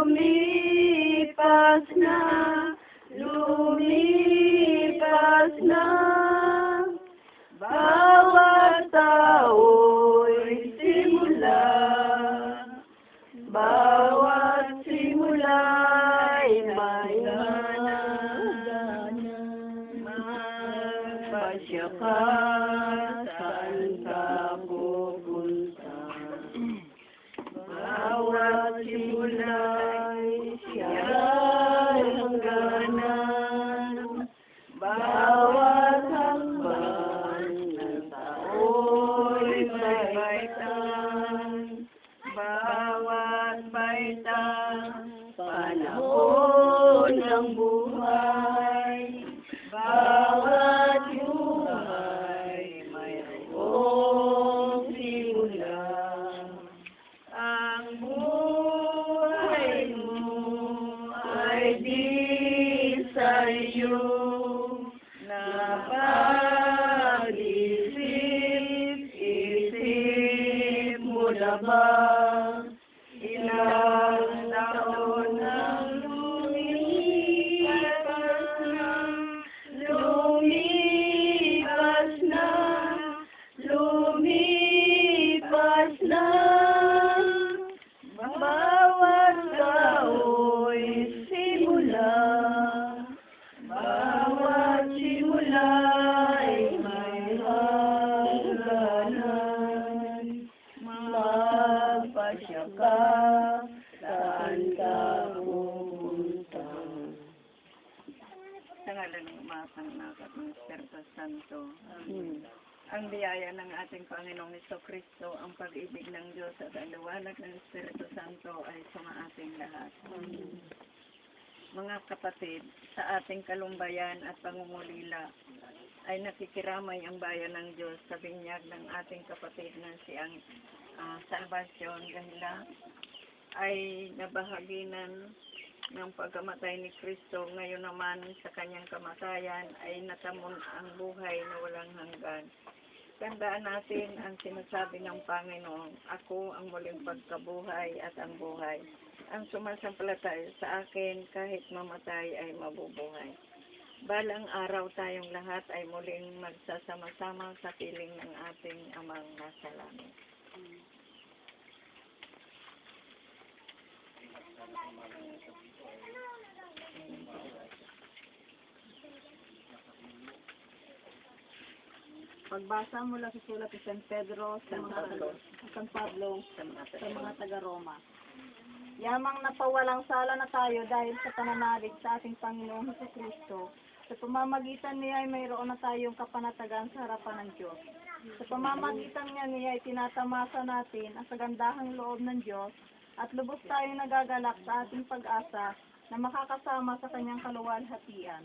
lumipas na, lumipas na. Bawat tao'y simula, bawat simula'y may hangganan. Magpasya ka, saan ka pupunta? Bawat simula'y siya'y hangganan. Bawat hakbang ng tao'y may baitan. Bawat baitan, panahon ng buhay. Bawat buhay, mayroong simula. Ang buhay mo ay di sa iyo. Napag-isip mo na ba? Ilang taon ang lumipas na, lumipas na, lumipas na. Bawat tao'y simula, bawat simula'y may hangganan. Magpasya ka, saan ka pupunta? Sa ngalan ng Ama, ng Anak at ng Espiritu Santo. Ang biyaya ng ating Panginoong Jesucristo, ang pag-ibig ng Diyos at ang liwanag ng Espiritu Santo ay sumaating lahat. Mga kapatid, sa ating kalumbayan at pangungulila ay nakikiramay ang bayan ng Diyos sa binyag ng ating kapatid na siyang Salvasyon Gahila ay nabahaginan ng pagkamatay ni Kristo. Ngayon naman sa kanyang kamatayan ay natamon ang buhay na walang hanggan. Tandaan natin ang sinasabi ng Panginoon, ako ang muling pagkabuhay at ang buhay. Ang sumasampalataya sa akin kahit mamatay ay mabubuhay. Balang araw tayong lahat ay muling magsasama-sama sa piling ng ating Amang nasa langit. Pagbasa mula sa sulat ni San Pedro sa San Pablo sa mga taga-Roma. Yamang napawalang sala na tayo dahil sa pananalig sa ating Panginoong Jesucristo. Sa pamamagitan niya ay mayroon na tayong kapanatagan sa harapan ng Diyos. Sa pamamagitan niya ay tinatamasa natin ang kagandahang loob ng Diyos at lubos tayong nagagalak sa ating pag-asa na makakasama sa kanyang kaluwalhatian.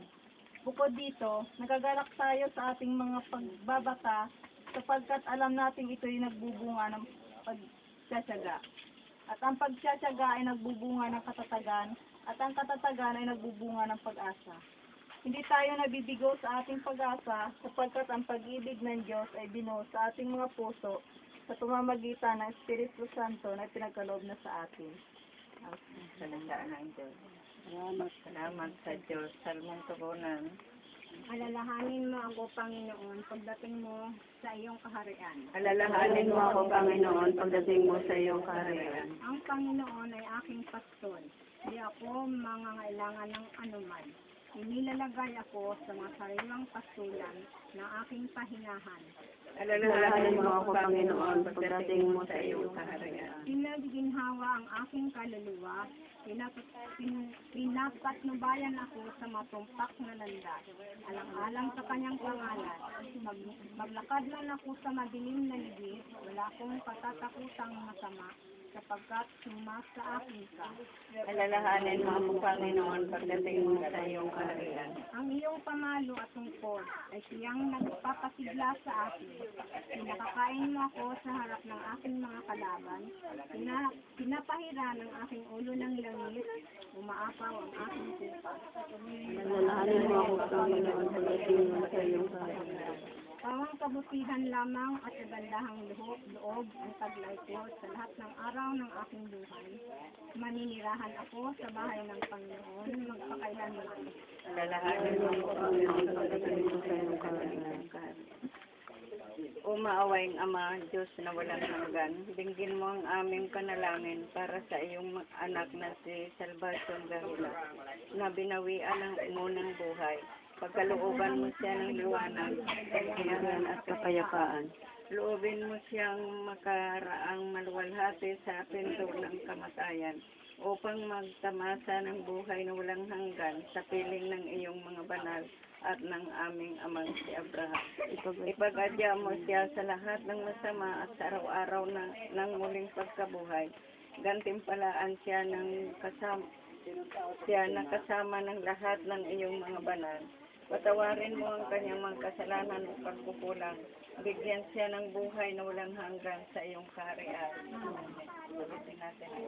Bukod dito, nagagalak tayo sa ating mga pagbabasa sapagkat alam nating ito'y nagbubunga ng pagtsatsaga. At ang pagtsatsaga ay nagbubunga ng katatagan, at ang katatagan ay nagbubunga ng pag-asa. Hindi tayo nabibigo sa ating pag-asa sapagkat ang pag-ibig ng Diyos ay binuo sa ating mga puso sa pamamagitan ng Espiritu Santo na pinagkaloob na sa atin. Salandaan ng Diyos. Salamat sa Diyos. Salmong tugunan. Alalahanin mo ako, Panginoon, pagdating mo sa iyong kaharian. Alalahanin mo ako, Panginoon, pagdating mo sa iyong kaharian. Ang Panginoon ay aking pastor. Hindi ako mangangailangan ng anuman. Inilalagay ako sa mga sariwang pastulan ng aking pahinahan. Alalahanin mo ako, Panginoon, pagdating mo sa iyong kaharian. Pinaginhawa ang aking kaluluwa. Pinapatnubayan ako sa matumpak na landas. Alang-alang sa kanyang pangalan. Maglakad lang ako sa madilim na ligid. Wala akong patatakutang masama sapagkat sumasa akin ka. Alalahanin mo ako, Panginoon, pagdating mo sa iyong kaharian. Ang iyong pamalo at tungkol ay siyang nagpapasigla sa akin. Pinakakain mo ako sa harap ng aking mga kalaban. Pinapahira ng aking ulo ng langit. Umaapaw ang aking tupa. Alalahanin mo ako, Panginoon, pagdating mo sa iyong kaharian. Pawang kabutihan lamang at kagandahang loob ang taglay ko sa lahat ng araw ng aking buhay. Maninirahan ako sa bahay ng Panginoon magpakailanman. Lalahanin mo ang Panginoon pagdating sa iyong kaharian. O maawayang Ama, Diyos na walang hanggan, dinggin mo ang aming panalangin para sa iyong anak na si Salvacion Gahula, na binawian ng unang buhay. Pagkalooban mo siya ng liwanag, kasiyahan at kapayapaan. Loobin mo siyang makaraang maluwalhati sa pinto ng kamatayan, upang magtamasa ng buhay na walang hanggan sa piling ng iyong mga banal at ng aming amang si Abraham. Ipagadya mo siya sa lahat ng masama at sa araw-araw ng muling pagkabuhay. Gantimpalaan siya na kasama ng lahat ng iyong mga banal. Patawarin mo ang kanyang mga kasalanan at pagkukulang. Bigyan siya ng buhay na walang hanggan sa iyong kaharian. Sabihin natin ang